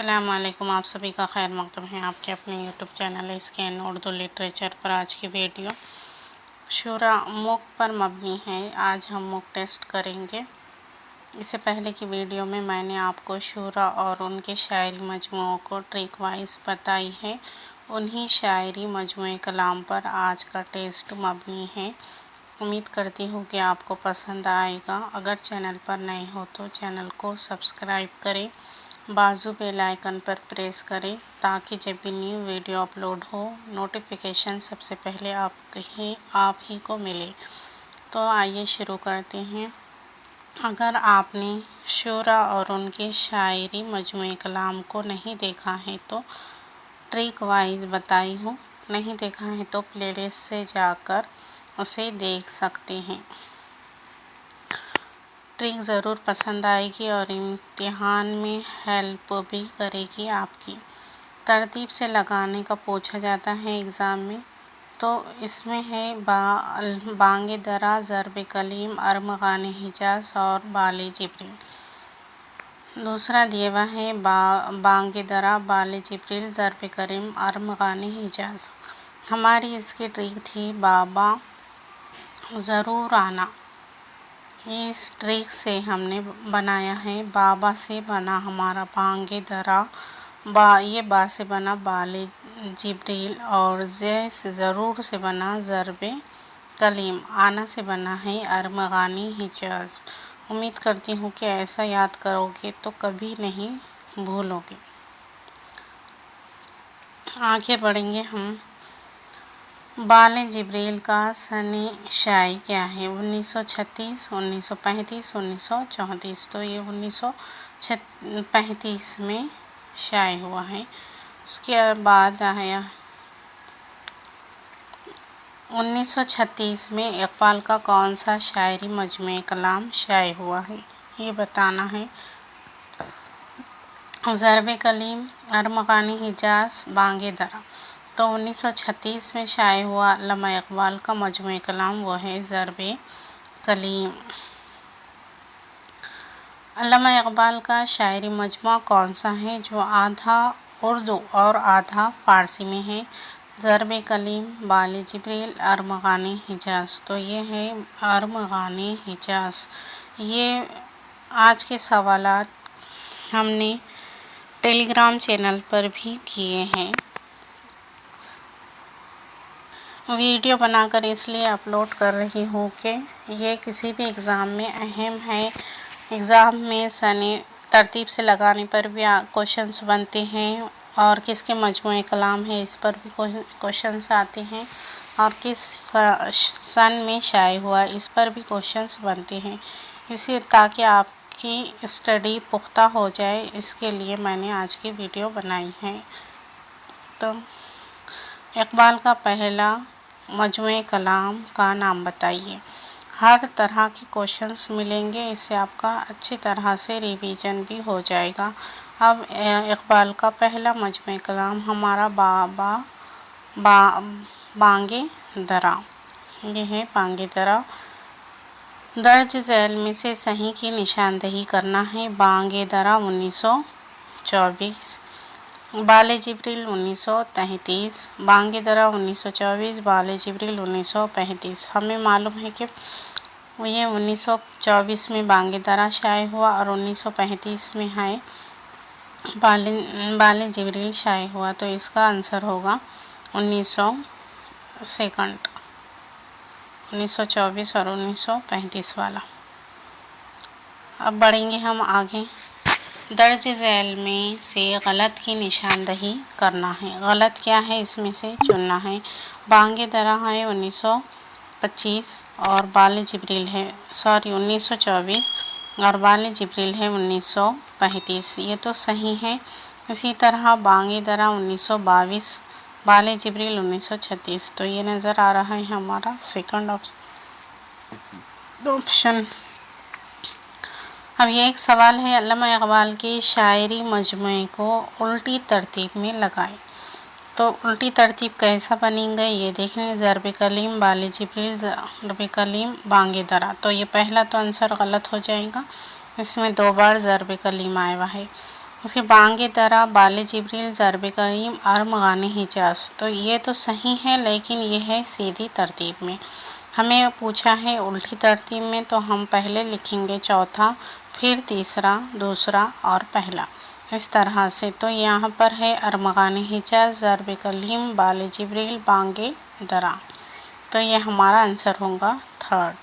अस्सलामुअलैकुम, आप सभी का खैर मकदम है आपके अपने YouTube channel scan Urdu literature पर। आज की वीडियो शुरा मूक पर मबनी है। आज हम मूक टेस्ट करेंगे। इससे पहले की वीडियो में मैंने आपको शुरा और उनके शायरी मजमूओं को ट्रिक वाइज बताई है। उन्हीं शायरी मजमूए कलाम पर आज का टेस्ट मबनी है। उम्मीद करती हूँ कि आपको पसंद आएगा। अगर चैनल पर नए हो तो चैनल को सब्सक्राइब करें, बाजू बेल आइकन पर प्रेस करें ताकि जब भी न्यू वीडियो अपलोड हो नोटिफिकेशन सबसे पहले आप ही को मिले। तो आइए शुरू करते हैं। अगर आपने शुरा और उनके शायरी मजमूए कलाम को नहीं देखा है तो ट्रिक वाइज बताई हूँ। नहीं देखा है तो प्लेलिस्ट से जाकर उसे देख सकते हैं। ट्रिक ज़रूर पसंद आएगी और इम्तिहान में हेल्प भी करेगी आपकी। तरतीब से लगाने का पूछा जाता है एग्ज़ाम में, तो इसमें है बांगे दरा, ज़रब कलीम, अरमगान हिजाज और बाले जिब्रील। दूसरा दिया हुआ है बांगे दरा, बाले जिब्रील, ज़रब करीम, अरमगान हिजाज। हमारी इसकी ट्रिक थी बाबा ज़रूर आना। इस ट्रिक से हमने बनाया है बाबा से बना हमारा बांगे दरा, ये बा से बना बाले जिब्रील और जे से ज़रूर से बना ज़रबे कलीम, आना से बना है अरमगानी हिजाज। उम्मीद करती हूँ कि ऐसा याद करोगे तो कभी नहीं भूलोगे। आगे बढ़ेंगे हम। बाले जिब्रील का सने शाई क्या है? 1936, 1935, 1934। तो ये 1935 में शाई हुआ है। उसके बाद आया 1936 में इकबाल का कौन सा शायरी मजमूए कलाम शाई हुआ है, ये बताना है। ज़रब कलीम, अरमगानी हिजाज, बांगे दरा। तो 1936 में शाये हुआ अल्लामा इकबाल का मजमूए कलाम वो है ज़रब कलीम। अल्लामा इकबाल का शायरी मजमूआ कौन सा है जो आधा उर्दू और आधा फ़ारसी में है? ज़रब कलीम, बाले जिब्रील, अरमगानी हिजाज। तो ये है अरमगानी हिजाज। ये आज के सवालात हमने टेलीग्राम चैनल पर भी किए हैं। वीडियो बनाकर इसलिए अपलोड कर रही हूँ कि ये किसी भी एग्ज़ाम में अहम है। एग्ज़ाम में सने तरतीब से लगाने पर भी क्वेश्चंस बनते हैं और किसके मजमूए कलाम है इस पर भी क्वेश्चंस आते हैं और किस सन में शाये हुआ इस पर भी क्वेश्चंस बनते हैं। इसी ताकि आपकी स्टडी पुख्ता हो जाए, इसके लिए मैंने आज की वीडियो बनाई है। तो इकबाल का पहला मजमूए कलाम का नाम बताइए। हर तरह के क्वेश्चंस मिलेंगे, इससे आपका अच्छी तरह से रिवीजन भी हो जाएगा। अब इकबाल का पहला मजमूए कलाम हमारा बांगे दरा। ये है बांगे दरा। दर्ज झैल में से सही की निशानदही करना है। बांगे दरा 1924, बाले जिब्रील 1933, बांगे दरा 1924, बाले जिब्रील 1935। हमें मालूम है कि ये 1924 में बांगे दरा शाये हुआ और 1935 में है बाले जिब्रील शाये हुआ। तो इसका आंसर होगा 1924 और 1935 वाला। अब बढ़ेंगे हम आगे। दर्ज झैल में से गलत की निशानदही करना है। गलत क्या है इसमें से चुनना है। बांगे दरा है 1925 और बाले जिब्रील है 1924 और बाले जिब्रील है 1935। ये तो सही है। इसी तरह बांगे दरा 1922, बाले जिब्रील 1936। तो ये नज़र आ रहा है हमारा सेकंड ऑप्शन। अब ये एक सवाल है, अल्लामा इकबाल की शायरी मजमूए को उल्टी तरतीब में लगाएं। तो उल्टी तरतीब कैसा बनेंगे ये देखें। ज़रब कलीम, बाले जिब्रील, ज़रब कलीम, बांगे दरा। तो ये पहला तो आंसर गलत हो जाएगा। इसमें 2 बार ज़रब कलीम आया हुआ है। उसके बांगे दरा बाले जिब्रील ज़रब करीम अरमगाने हिजाज। तो ये तो सही है, लेकिन ये है सीधी तरतीब में। हमें पूछा है उल्टी तरतीब में, तो हम पहले लिखेंगे चौथा, फिर तीसरा, दूसरा और पहला, इस तरह से। तो यहाँ पर है अरमगाने हिजाज ज़रब करीम बाले जिब्रील बांगे दरा। तो ये हमारा आंसर होगा थर्ड।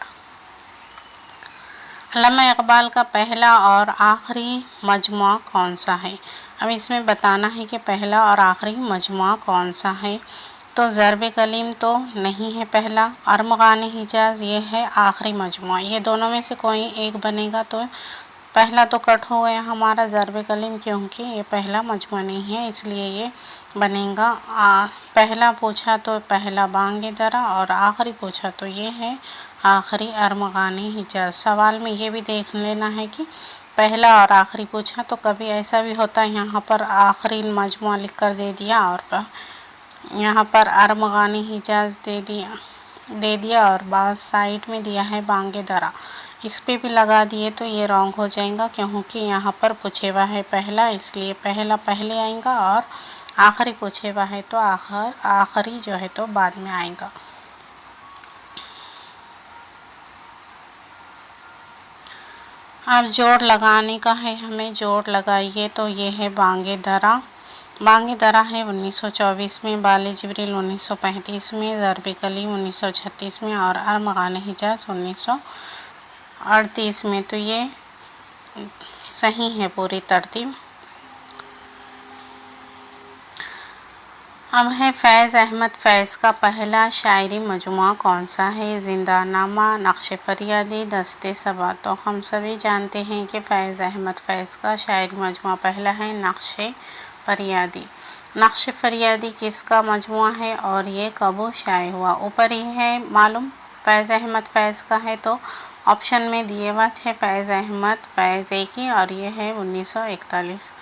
अल्लामा इकबाल का पहला और आखिरी मजमुआ कौन सा है? अब इसमें बताना है कि पहला और आखिरी मजमुआ कौन सा है। तो ज़रब कलीम तो नहीं है पहला, अरमगाने हिजाज ये है आखिरी मजमुआ। ये दोनों में से कोई एक बनेगा, तो पहला तो कट हो गया हमारा ज़रब कलीम, क्योंकि ये पहला मजमुआ नहीं है, इसलिए ये बनेगा। पहला पूछा तो पहला बांगे दरा, और आखिरी पूछा तो ये है आखिरी अरमगाने हिजाज। सवाल में ये भी देख लेना है कि पहला और आखिरी पूछा, तो कभी ऐसा भी होता है यहाँ पर आखिरी मजमुआ लिख कर दे दिया और यहाँ पर अरमगाने हिजाज दे दिया और बाद साइड में दिया है बांगे दरा, इस पे भी लगा दिए, तो ये रॉन्ग हो जाएगा, क्योंकि यहाँ पर पूछे हुआ है पहला, इसलिए पहला पहले आएगा, और आखिरी पूछे हुआ है तो आखिरी जो है तो बाद में आएगा। अब जोड़ लगाने का है, हमें जोड़ लगाइए। तो ये है बांगे दरा। बांगे दरा है 1924 में, बाले जिब्रील 1935 में, ज़रब कलीम 1936 में और अरमगाने हिजाज 1938 में। तो ये सही है पूरी तरतीब। अब है फैज़ अहमद फैज़ का पहला शायरी मजमुआ कौन सा है? जिंदानामा, नक्श फरियादी, दस्ते सबा। तो हम सभी जानते हैं कि फैज़ अहमद फैज़ का शायरी मजमुआ पहला है नक्श फरियादी। नक्श फरियादी किसका मजमुआ है और ये कब शाये हुआ? ऊपर ही है मालूम, फैज़ अहमद फैज़ का है, तो ऑप्शन में दिए हुआ है फैज़ अहमद फैज़ एक ही, और ये है 1941।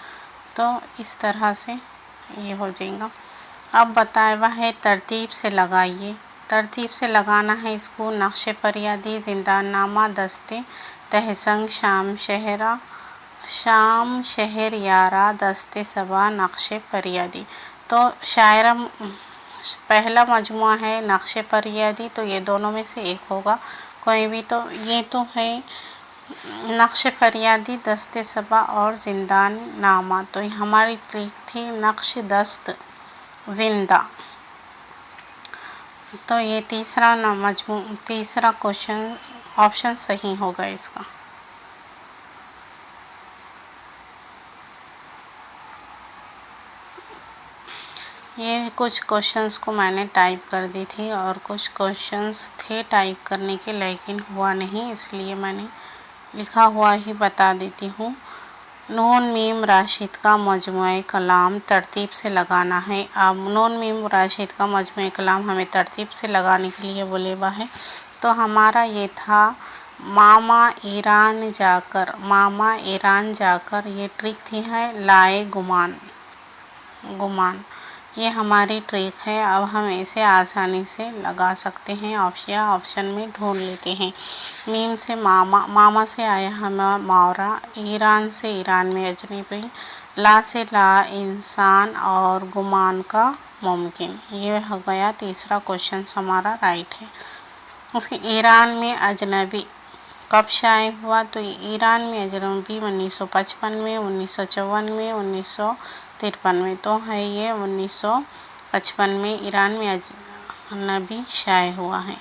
तो इस तरह से ये हो जाएगा। अब बताया हुआ है तरतीब से लगाइए। तरतीब से लगाना है इसको। नक्श फरियादी, जिंदानामा, दस्ते तहसंग, शाम शहर यारा, दस्ते सबा, नक्श फरियादी। तो शायरा पहला मजमुआ है नक्श फरियादी, तो ये दोनों में से एक होगा कोई भी। तो ये तो है नक्श फरियादी, दस्ते सबा और जिंदान नामा। तो हमारी ट्रिक थी नक्श दस्त जिंदा। तो ये तीसरा क्वेश्चन ऑप्शन सही होगा इसका। ये कुछ क्वेश्चंस को मैंने टाइप कर दी थी और कुछ क्वेश्चंस थे टाइप करने के, लेकिन हुआ नहीं, इसलिए मैंने लिखा हुआ ही बता देती हूँ। नून मीम राशिद का मजमुए कलाम तरतीब से लगाना है। अब नून मीम राशिद का मजमुए कलाम हमें तरतीब से लगाने के लिए बोले हुआ है। तो हमारा ये था मामा ईरान जाकर, ये ट्रिक थी है लाए गुमान, ये हमारी ट्रिक है। अब हम इसे आसानी से लगा सकते हैं, ऑप्शन में ढूंढ लेते हैं। मीम से मामा से आया हमें मावरा, ईरान से ईरान में अजनबी, ला से ला इंसान और गुमान का मुमकिन। ये हो गया तीसरा क्वेश्चन हमारा राइट है। उसके ईरान में अजनबी कब शाये हुआ? तो ईरान में अजनबी 1955 में, 1954 में, 1953 में। तो है ये 1955 में ईरान में अजनबी शाये हुआ है।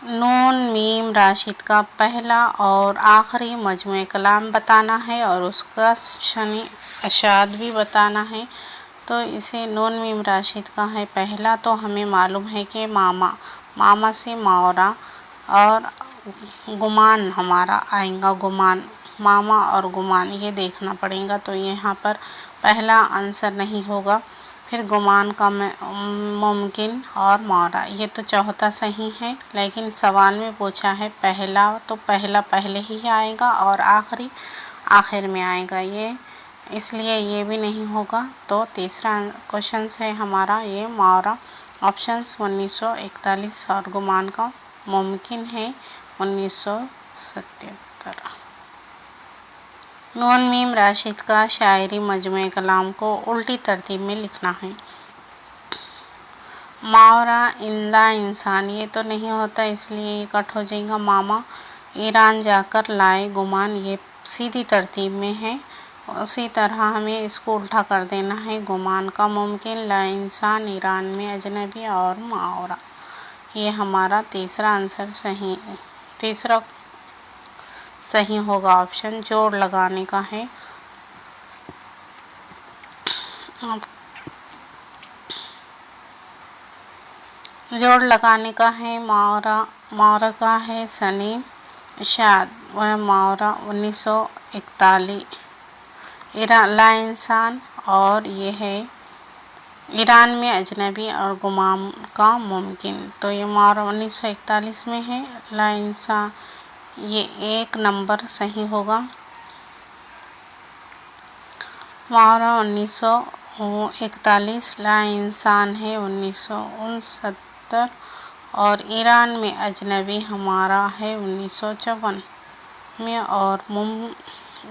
नून मीम राशिद का पहला और आखिरी मजमुए कलाम बताना है और उसका शनी अशाद भी बताना है। तो इसे नून मीम राशिद का है पहला, तो हमें मालूम है कि मामा से मावरा और गुमान हमारा आएगा, गुमान, मामा और गुमान, ये देखना पड़ेगा। तो यहाँ पर पहला आंसर नहीं होगा, फिर गुमान का मुमकिन और मावरा, ये तो चौथा सही है, लेकिन सवाल में पूछा है पहला, तो पहला पहले ही आएगा और आखिरी आखिर में आएगा, ये इसलिए ये भी नहीं होगा। तो तीसरा क्वेश्चन है हमारा ये मावरा, ऑप्शंस 1941 और गुमान का मुमकिन है 1953। 1977। नून मीम राशिद का शायरी मजमूए कलाम को उल्टी तरतीब में लिखना है। मावरा इंदा इंसान ये तो नहीं होता, इसलिए ये कट हो जाएगा। मामा ईरान जाकर लाए गुमान, ये सीधी तरतीब में है। उसी तरह हमें इसको उल्टा कर देना है। गुमान का मुमकिन, ला इंसान, ईरान में अजनबी और मावरा। ये हमारा तीसरा सही होगा ऑप्शन। जोड़ लगाने का है। जोड़ लगाने का है। मावरा का है सनी शाद व मावरा 1941। ला इंसान और ये है ईरान में अजनबी और गुमाम का मुमकिन। तो ये मावरा 1941 में है। ला इंसान ये 1 नंबर सही होगा। मावरा 1941, ला इंसान है 1969 और ईरान में अजनबी हमारा है 1954 में और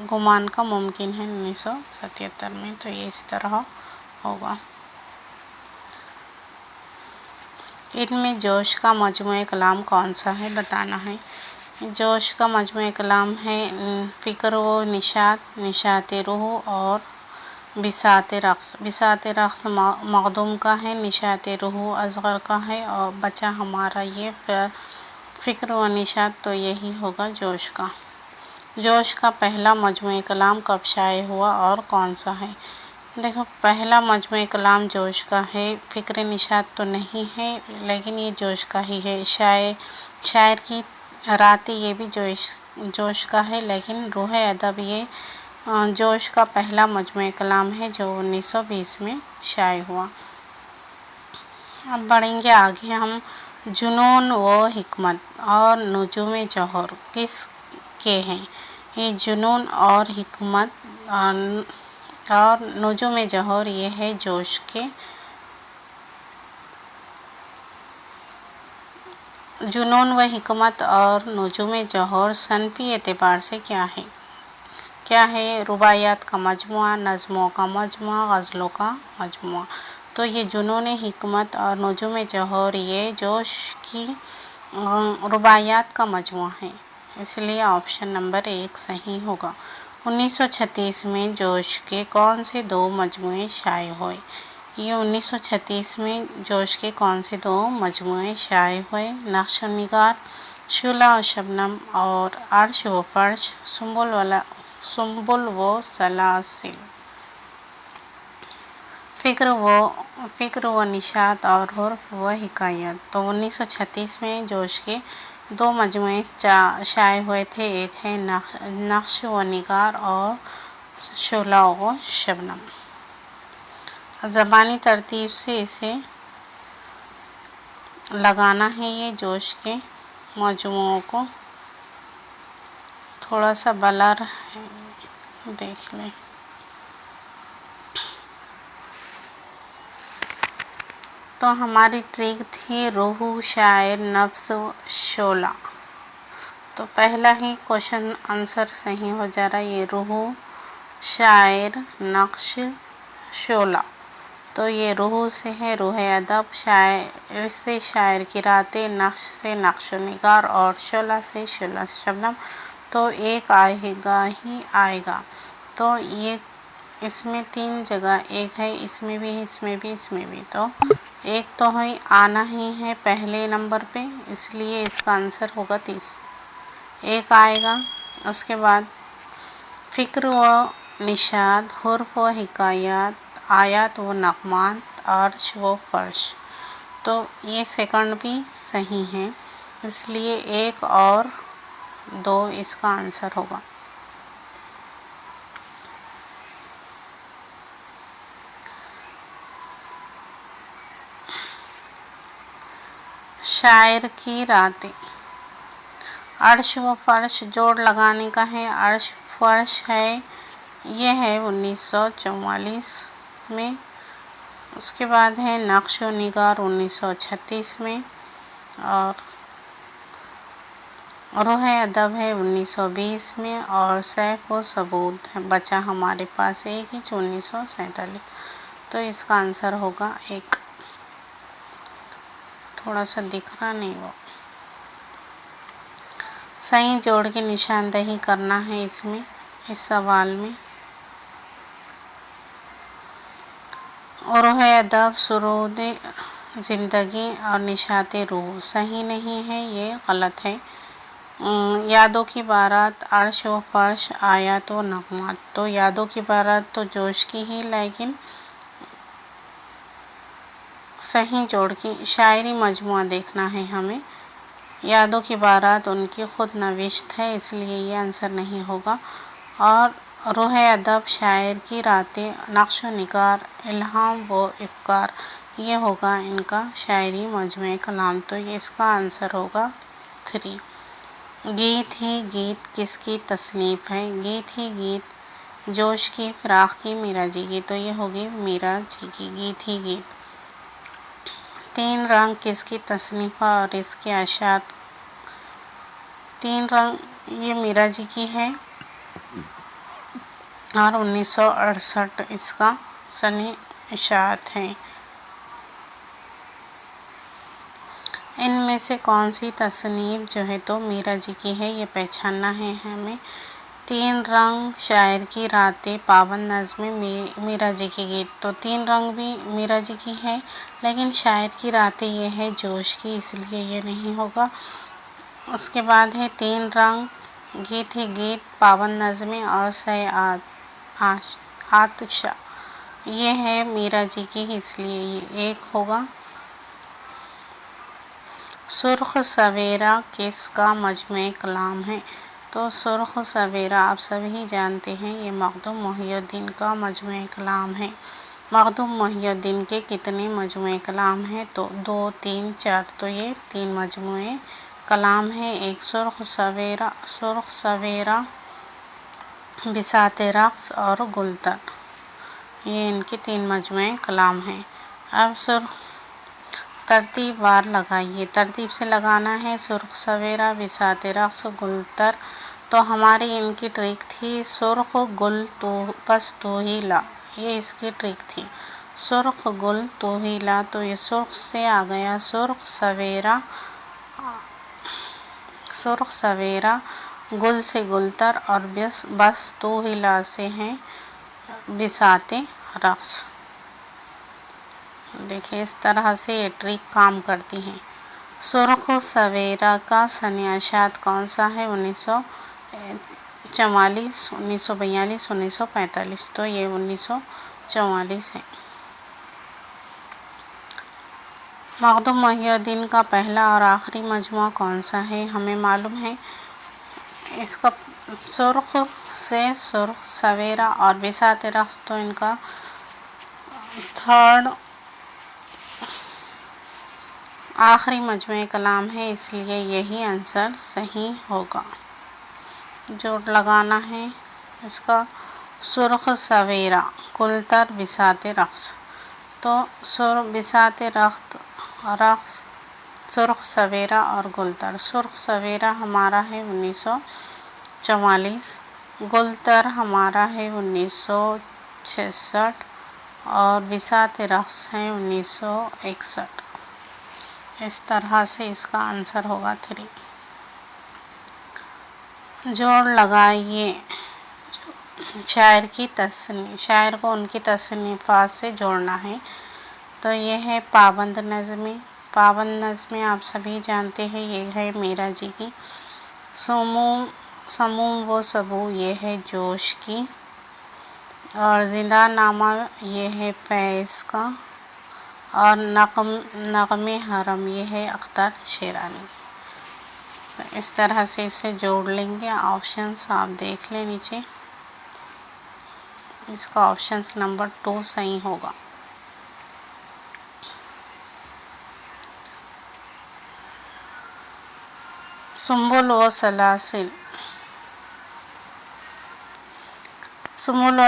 गुमान का मुमकिन है 1977 में। तो ये इस तरह होगा। इनमें जोश का मजमूए कलाम कौन सा है बताना है। जोश का मजमूए कलाम है फ़िक्र व निशात, निशात रूह और बिसात रक़्स। बिसात रक़्स मखदूम का है, निशात रूह असग़र का है और बचा हमारा ये फ़िक्र व निशात। तो यही होगा जोश का। जोश का पहला मजमूए कलाम कब शाये हुआ और कौन सा है। देखो पहला मजमूए कलाम जोश का है। फ़िक्र निशात तो नहीं है, लेकिन ये जोश का ही है। शायर की रातें ये भी जोश का है, लेकिन रूह अदब ये जोश का पहला मजमूए कलाम है जो 1920 में शाये हुआ। अब बढ़ेंगे आगे हम। जुनून व हिकमत और नुजूम जौहर किस के हैं। ये जुनून और हिकमत और नुजूम जौहर ये है जोश के। जुनून व हिकमत और नुजूम जौहर सनफ़ी एतबार से क्या है। रुबायात का मजमुआ, नज़्मों का मजमुआ, गज़लों का मजमुआ। तो ये जुनून हिकमत और नुजूम जौहर ये जोश की रुबायात का मजमुआ है, इसलिए ऑप्शन नंबर 1 सही होगा। 1936 में जोश के कौन से 2 मजमुए शाये हुए। ये 1936 में जोश के कौन से 2 मजमुए शाये हुए। नक्श व निगार, शुला व शबनम और अर्श व फर्श, सुम्बुल व सलासिल। फ़िक्र व निशात और हुर्फ व हिकायत। तो 1936 में जोश के 2 मजमुए शाये हुए थे। एक है नक्श व निगार और शुला व शबनम। ज़बानी तरतीब से इसे लगाना है। ये जोश के मजमुओं को थोड़ा सा ब्लर है, देख लें। तो हमारी ट्रिक थी रूह, शायर, नफ्स, शोला। तो पहला ही क्वेश्चन आंसर सही हो जा रहा है। ये रूह, शायर, नक्श, शोला। तो ये रूह से है रूह अदब, शायर से शायर की रातें, नक्श से नक्श व निगार और शोला से शुला शबनम। तो एक आएगा ही आएगा। तो ये इसमें 3 जगह एक है, इसमें भी, इसमें भी, इसमें भी। तो एक तो है आना ही है पहले नंबर पे, इसलिए इसका आंसर होगा 30। एक आएगा। उसके बाद फ़िक्र व निशात, हुर्फ व हिकायत, आयत व नग़मात, अर्श व फर्श। तो ये सेकंड भी सही है, इसलिए 1 और 2 इसका आंसर होगा। शायर की रातें। अर्श व फर्श जोड़ लगाने का है। अर्श फर्श है, ये है 1944 में। उसके बाद है नक्श व निगार 1936 में और रोह अदब है 1920 में और सैफ व सबूत है बचा हमारे पास एक ही 1947। तो इसका आंसर होगा एक। थोड़ा सा दिख रहा नहीं वो। सही जोड़ के निशानदेही करना है इसमें, इस सवाल में। और है अदब सुरूद ज़िंदगी और निशात रूह सही नहीं है, ये गलत है। यादों की बारात अर्श व फर्श आया तो नगमात, तो यादों की बारात तो जोश की ही, लेकिन सही जोड़ की शायरी मजमुआ देखना है हमें। यादों की बारात उनकी खुद नविश्त है, इसलिए ये आंसर नहीं होगा। और रूह अदब शायर की रातें नक्श व निगार इल्हाम व इफ़्कार, ये होगा इनका शायरी मजमुए कलाम। तो ये इसका आंसर होगा 3। गीत ही गीत किसकी तसनीफ़ है, गीत ही गीत जोश की फ़राख की मीरा जी की, तो ये होगी मीरा जी की गीत ही गीत। 3 रंग किसकी तसनीफ़ा और इसके अशात। 3 रंग ये मीरा जी की है और 1968 इसका सनी इशात है। इनमें से कौन सी तसनीफ़ जो है तो मीरा जी की है, ये पहचानना है हमें। 3 रंग शायर की रातें पावन नज़्में मीरा जी की गीत, तो 3 रंग भी मीरा जी की है, लेकिन शायर की रातें ये है जोश की, इसलिए ये नहीं होगा। उसके बाद है 3 रंग गीत ही गीत पावन नज़्में और सै आतिशा, ये है मीरा जी की, इसलिए ये 1 होगा। सुर्ख सवेरा किसका मजमुए कलाम है, तो सुर्ख सवेरा आप सभी जानते हैं ये मखदूम मोहिउद्दीन का मजमुए कलाम है। मखदूम मोहिउद्दीन के कितने मजमुए कलाम हैं, तो 2, 3, 4, तो ये 3 मजमुए कलाम है। एक सुर्ख सवेरा बिसाते रक्स और गुलतर, ये इनके 3 मजमुए कलाम हैं। अब तरतीब वार लगाइए, तरतीब से लगाना है। सुर्ख सवेरा बिसाते रक्स गुलतर, तो हमारी इनकी ट्रिक थी सुर्ख गुल तो बस तो ही ला, ये इसकी ट्रिक थी। सुर्ख गुल तो ही ला, तो ये सुर्ख से आ गया सुर्ख सवेरा, गुल से गुलतर और बस तो ही ला से हैं बिसाते रक्स। देखिए इस तरह से ये ट्रिक काम करती हैं। सुर्ख सवेरा का सन्याशात कौन सा है, 1944, 1942, 1945, तो ये 1944 है। मखदूम मोहिउद्दीन का पहला और आखिरी मजमुआ कौन सा है, हमें मालूम है। इसका सुर्ख से सुर्ख सवेरा और बिसाते रक्स, तो इनका 3rd आखिरी मजमुए कलाम है, इसलिए यही आंसर सही होगा। जोड़ लगाना है इसका सुर्ख सवेरा गुलतर बिसाते रक्स, तो बिसाते रक्स सुर्ख सवेरा और गुलतर। सुर्ख सवेरा हमारा है 1944, गुलतर हमारा है 1966 और बिसाते रक्स है 1961। इस तरह से इसका आंसर होगा 3। जोड़ लगाइए शायर को उनकी तसनीफ़ात से जोड़ना है। तो ये है पाबंद नज़्में आप सभी जानते हैं, ये है मीरा जी की। समूम व सबू, ये है जोश की। और ज़िंदा नामा, ये है फैज़ का। और नग़मे हरम, ये है अख्तर शेरानी। तो इस तरह से इसे जोड़ लेंगे। ऑप्शंस आप देख लें नीचे, इसका ऑप्शन नंबर 2 सही होगा। सुम्बुल व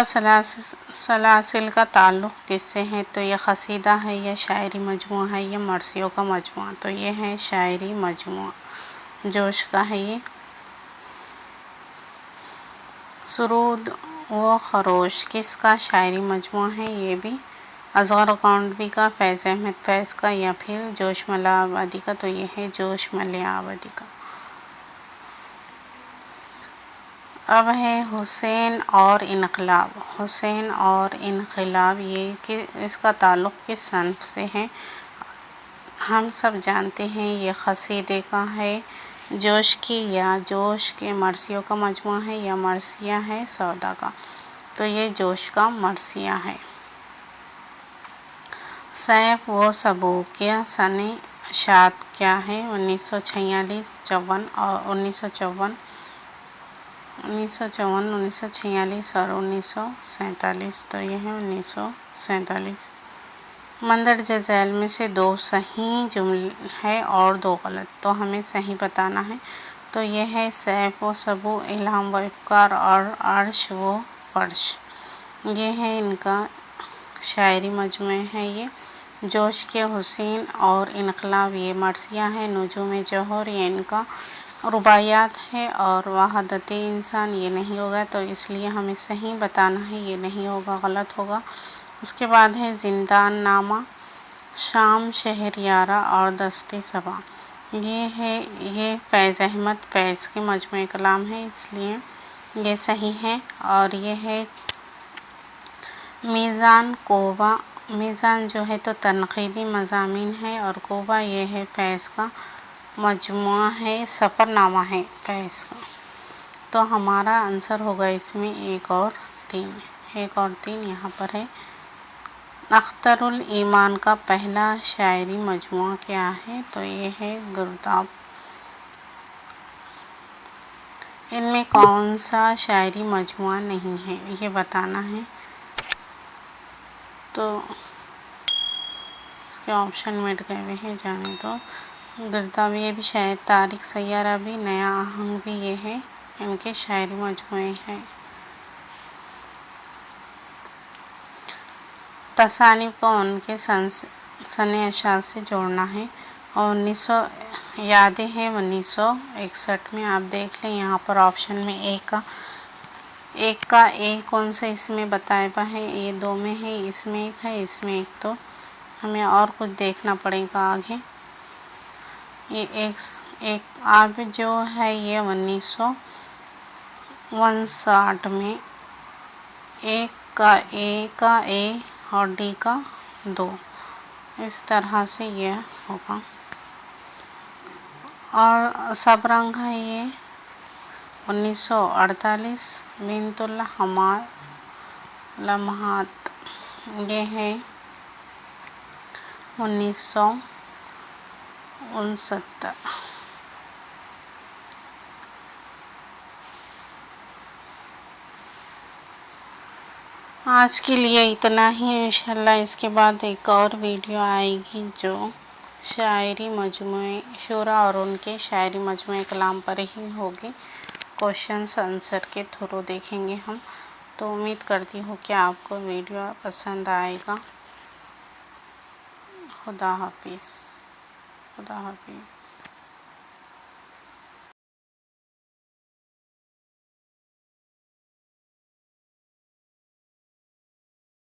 सलासिल का ताल्लुक़ किससे है, तो ये क़सीदा है या शायरी मजमुआ है या मरसियों का मजमुआ, तो ये है शायरी मजमुआ, जोश का है ये। सुरूद व खरोश किसका शायरी मजमूआ है? ये भी असगर कांडवी का, फैज़ अहमद फैज़ का, या फिर जोश मल्ला आबादी का। तो ये है जोश मल्ला आबादी का। अब है हुसैन और इनकलाब। हुसैन और इनकलाब ये कि इसका ताल्लुक़ किस सन्फ़ से है? हम सब जानते हैं ये क़सीदे का है, जोश की या जोश के मरसियों का मजमूआ है, या मरसिया है सौदा का। तो ये जोश का मरसिया है। सैफ व सबूक क्या सने शात क्या है? 1946, 54 और 1954, 1946 और 1947। तो यह है 1947। मंदरजा झैल में से 2 सही जुमले है और 2 गलत, तो हमें सही बताना है। तो यह है सैफ व सबू, इल्हाम व इफ़्कार और अर्श व फर्श। ये है इनका शायरी मजमूए है। ये जोश के हुसैन और इनकलाब ये मरसिया है। नुजूम जौहर ये इनका रुबायात है। और वहादत इंसान ये नहीं होगा, तो इसलिए हमें सही बताना है, ये नहीं होगा, गलत होगा। उसके बाद है जिंदान नामा, शाम शहरियारा और दस्ते सबा। ये फैज़ अहमद फैज़ के मजमूए कलाम है, इसलिए ये सही है। और ये है मीज़ान कोबा। मीज़ान जो है तो तनक़ीदी मज़ामीन है, और कोबा ये है फैज़ का मजमूआ है, सफ़रनामा है फैज़ का। तो हमारा आंसर होगा इसमें 1 और 3। 1 और 3 यहाँ पर है। अख्तरुल ईमान का पहला शायरी मजमूआ क्या है? तो ये है गिरदाब। इनमें कौन सा शायरी मजमूआ नहीं है, ये बताना है। तो इसके ऑप्शन मिट गए हुए हैं, जाने दो। गिरदाब ये भी शायद, तारिक सैयारा भी, नया आहंग भी, ये है इनके शायरी मजमूए हैं। तसानीफ को उनके सने अशात से जोड़ना है। और 1900 यादें हैं 1961 में। आप देख लें यहाँ पर ऑप्शन में एक का ए कौन सा इसमें बताया हुआ है? ये 2 में है, इसमें एक है, इसमें एक। तो हमें और कुछ देखना पड़ेगा आगे। ये एक आप जो है ये 1959 में, एक का ए और डी का 2, इस तरह से यह होगा। और सब रंग है ये 1948, बिनतुल हमार लम्हात ये है 1969। आज के लिए इतना ही। इंशाल्लाह इसके बाद एक और वीडियो आएगी जो शायरी मजमूए शुरा और उनके शायरी मजमूए कलाम पर ही होगी। क्वेश्चंस आंसर के थ्रू देखेंगे हम। तो उम्मीद करती हूँ कि आपको वीडियो पसंद आएगा। खुदा हाफिज़। खुदा हाफिज़।